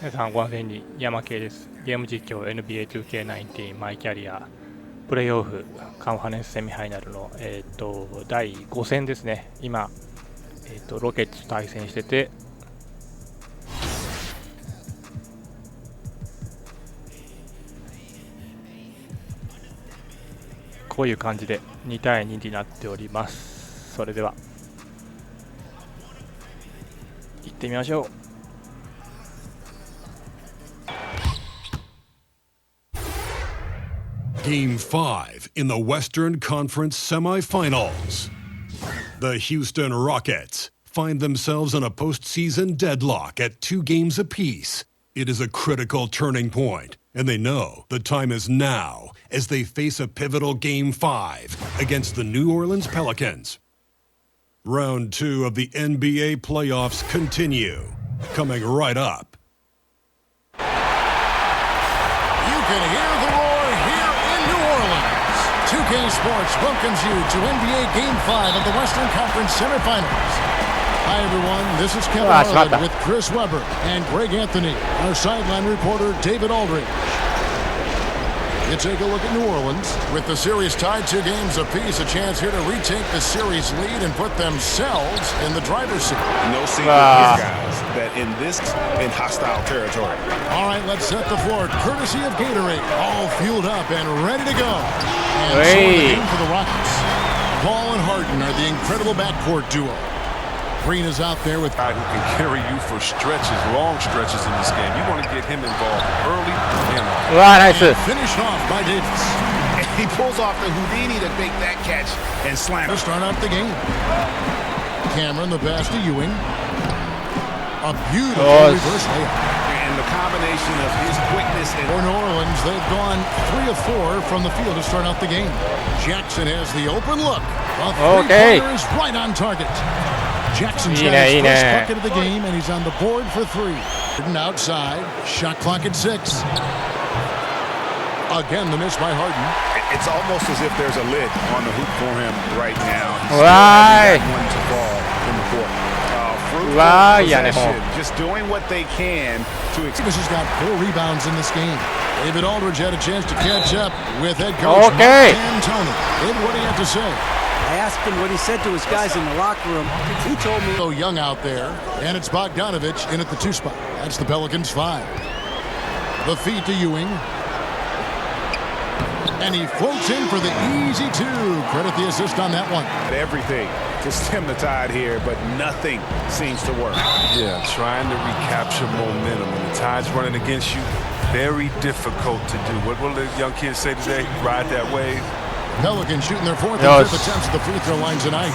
皆さんご安全に。やまけいです。ゲーム実況 NBA2K19 マイキャリアプレイオフカンファレンスセミファイナルの、第5戦ですね。今、ロケッツと対戦してて、こういう感じで2対2になっております。それでは行ってみましょう。Game 5 in the Western Conference semifinals. The Houston Rockets find themselves in a postseason deadlock at 2 games apiece. It is a critical turning point, and they know the time is now as they face a pivotal Game 5 against the New Orleans Pelicans. Round 2 of the NBA playoffs continue. Coming right up. You can hear the roar here in New Orleans. 2K Sports welcomes you to NBA Game 5 of the Western Conference semifinals. Hi everyone, this is Kevin Harlan with Chris Webber and Greg Anthony, our sideline reporter David Aldridge. You take a look at New Orleans. With the series tied 2 games apiece, a chance here to retake the series lead and put themselves in the driver's seat. No secret here, guys, that in hostile territory. All right, let's set the floor. Courtesy of Gatorade, all fueled up and ready to go. And so in the game for the Rockets. Paul and Harden are the incredible backcourt duo. Green is out there with a guy who can carry you for stretches, long stretches in this game. You want to get him involved early and often. Nice. Finished off by Davis. And he pulls off the Houdini to make that catch and slam To it. start out the game. Cameron, the pass to Ewing. A beautiful reverse layup. And the combination of his quickness and For New Orleans, they've gone 3 of 4 from the field to start out the game. Jackson has the open look. A three-pointer is right on target. Jackson's got his first bucket of the game, and he's on the board for 3. Harden outside. Shot clock at 6. Again, the miss by Harden. it's almost as if there's a lid on the hoop for him right now. Right. One to fall in the court. Just doing what they can to. Davis has got 4 rebounds in this game. David Aldridge had a chance to catch up with head coach D'Antoni. David, what do you have to say? I asked him what he said to his guys in the locker room. He told me. So young out there, and it's Bogdanovich in at the 2 spot. That's the Pelicans 5. The feed to Ewing. And he floats in for the easy 2. Credit the assist on that one. Everything to stem the tide here, but nothing seems to work. Yeah, trying to recapture momentum. When the tide's running against you, very difficult to do. What will the young kids say today? Ride that wave. Pelicans shooting their 4th and 5th attempts at the free throw line tonight.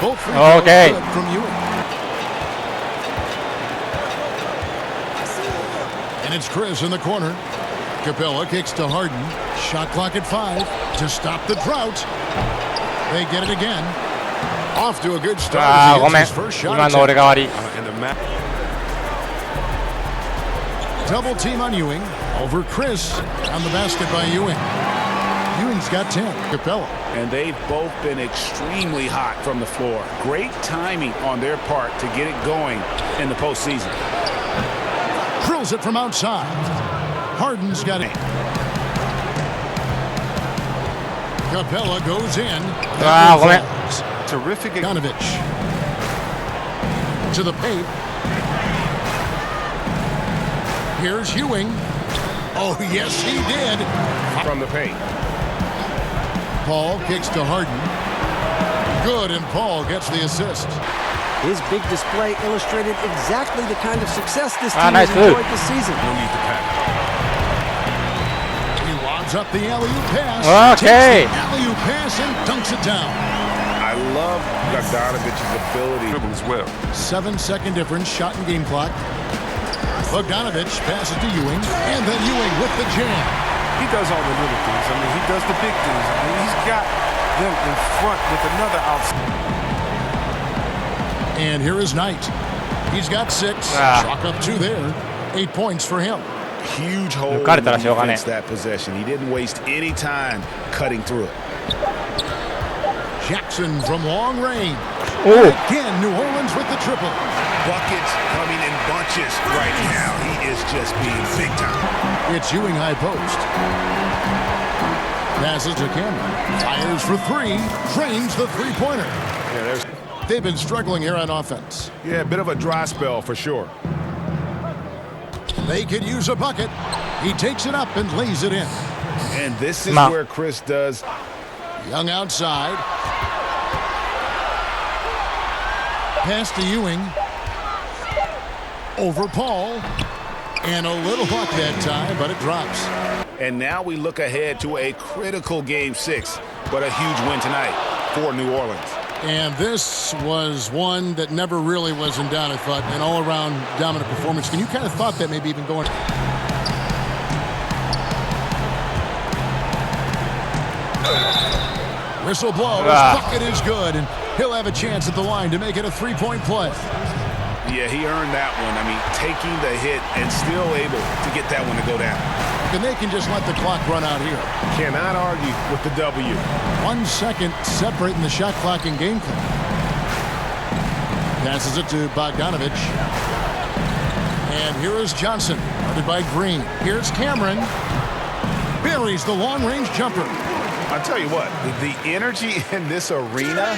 Both free throws good from Ewing. And it's Chris in the corner. Capella kicks to Harden. Shot clock at 5 to stop the drought. They get it again. Off to a good start as he gets his first shot. Double team on Ewing. Over Chris on the basket by Ewing. Ewing's got 10. Capella. And they've both been extremely hot from the floor. Great timing on their part to get it going in the postseason. Drills it from outside. Harden's got it. Capella goes in. Terrific. Bogdanovich. To the paint. Here's Ewing. Oh, yes, he did. From the paint. Paul kicks to Harden. Good, and Paul gets the assist. His big display illustrated exactly the kind of success this team has enjoyed this season. No need to panic. He lobs up the alley-oop pass. Takes the alley-oop pass and dunks it down. I love Bogdanovich's ability. Dribble as well. 7-second difference, shot and game clock. Bogdanovich passes to Ewing, and then Ewing with the jam. He does all the little things. I mean, he does the big things. I mean, he's got them in front with another outside. And here is Knight. He's got 6. Chalk up 2 there. 8 points for him. Huge hole against that possession. He didn't waste any time cutting through it. Jackson from long range. Again, New Orleans with the triple. Buckets coming in bunches right now. He is just being big time. It's Ewing high post. Passes to Cameron. Fires for three. Drains the three-pointer. Yeah, they've been struggling here on offense. Yeah, a bit of a dry spell for sure. They could use a bucket. He takes it up and lays it in. And this is where Chris does. Young outside. Pass to Ewing. Over Paul. And a little luck that time, but it drops. And now we look ahead to a critical Game 6, but a huge win tonight for New Orleans. And this was one that never really was in doubt, I thought. An all-around dominant performance. And you kind of thought that maybe even going... Whistle blows. Bucket is good. And he'll have a chance at the line to make it a three-point play. Yeah, he earned that one. I mean, taking the hit and still able to get that one to go down. And they can just let the clock run out here. Cannot argue with the W. 1 second separating the shot clock and game clock. Passes it to Bogdanovich. And here is Johnson, guarded by Green. Here's Cameron. Buries the long-range jumper. I'll tell you what, the energy in this arena,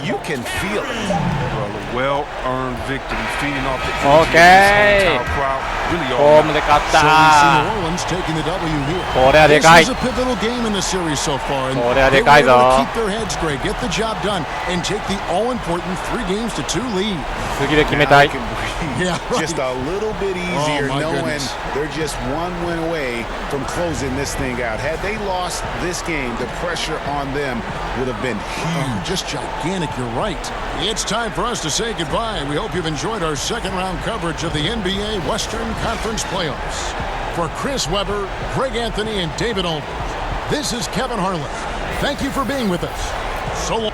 you can feel it. Well-earned victory, feeding off the Okay. crowd. Really ホームで勝っ So we see た New Orleans taking the W here. これはでかい This is a pivotal game in the series so far. And これは they で were かい able ぞ to keep their heads straight, get the job done, and take the all-important 3-2 lead. 次で決めたい Yeah, right. Just a little bit easier my knowing goodness. they're just one win away from closing this thing out. Had they lost this game, the pressure on them would have been huge. Just gigantic, you're right. It's time for us to say goodbye. We hope you've enjoyed our second-round coverage of the NBA Western Conference Playoffs. For Chris Webber, Greg Anthony, and David Olden, this is Kevin Harlan. Thank you for being with us. So long.